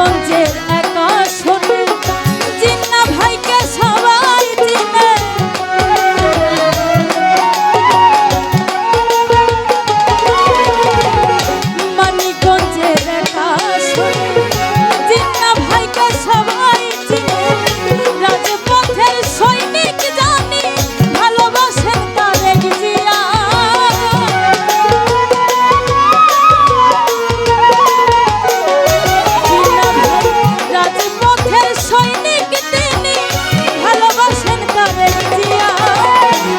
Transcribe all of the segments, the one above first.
মানিকগঞ্জের একা শোনে জিন্না ভাইকে সবাই চিনে। মানিকগঞ্জের একা শোনে জিন্না ভাইকে সবাই চিনে। রাজপথের সৈনিক জানি ভালোবাসেন তারেক জিয়া। রাজপথের সৈনিক তিনি ভালোবাসেন তারেক জিয়া।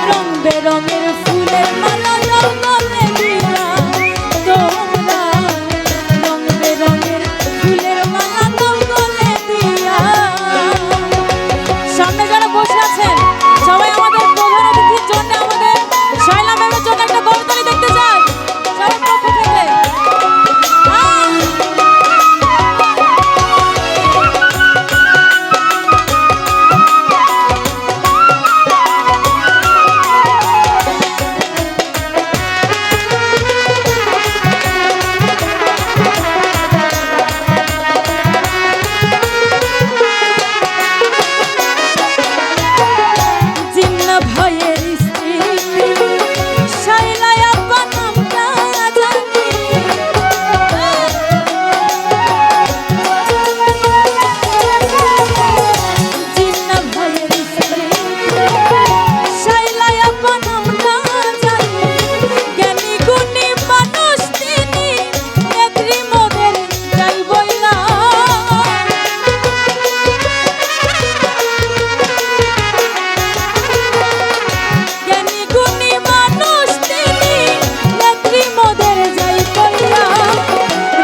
রং বেরঙের ফুলের মালা দাও গলে দিয়া তোমরা, রং বেরঙের ফুলের মালা দাও গলে দিয়া। সামনে যারা বসে আছেন সবাই আমাদের প্রধান অতিথির জন্য, আমাদের শায়লা ম্যামের জন্য একটা করতালি দেখতে চাই সবার পক্ষ থেকে। জিন্না ভাইয়ের স্ত্রী শায়লা আপা নামটা জানি। জিন্না ভাইয়ের স্ত্রী শায়লা আপা নামটা জানি। জ্ঞানী গুণী মানুষ তিনি, নেত্রী মোদের যাইবই না। জ্ঞানী গুণী মানুষ তিনি, নেত্রী মোদের যাইবই না।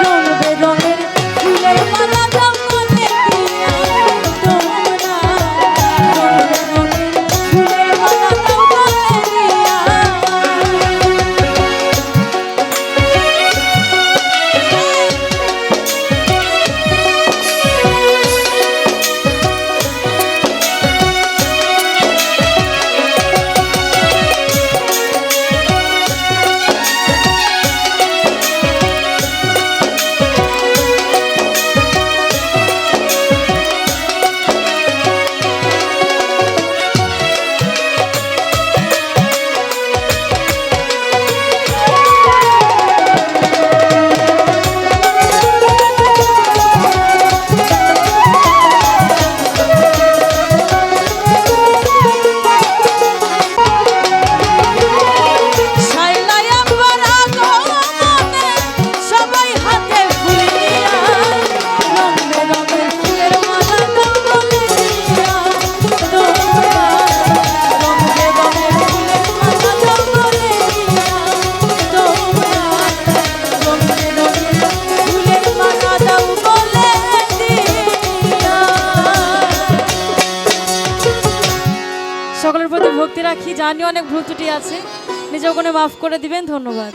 রং বেরঙের ফুলের মালা দাও গলে দিয়া তোমরা, রং বেরঙের ফুলের মালা দাও গলে দিয়া। শায়লা আপার আগমনে সবাই হাতে ফুল নিয়া, রং বেরঙের ফুলের মালা দাও গলে দিয়া তোমরা, রং বেরঙের ফুলের মালা দাও গলে দিয়া তোমরা, রং বেরঙের ফুলের মালা দাও গলে দিয়া। সকলের প্রতি ভক্তি রাখি, জানি অনেক ভুল ত্রুটি আছে, নিজেও কোনো মাফ করে দিবেন। ধন্যবাদ।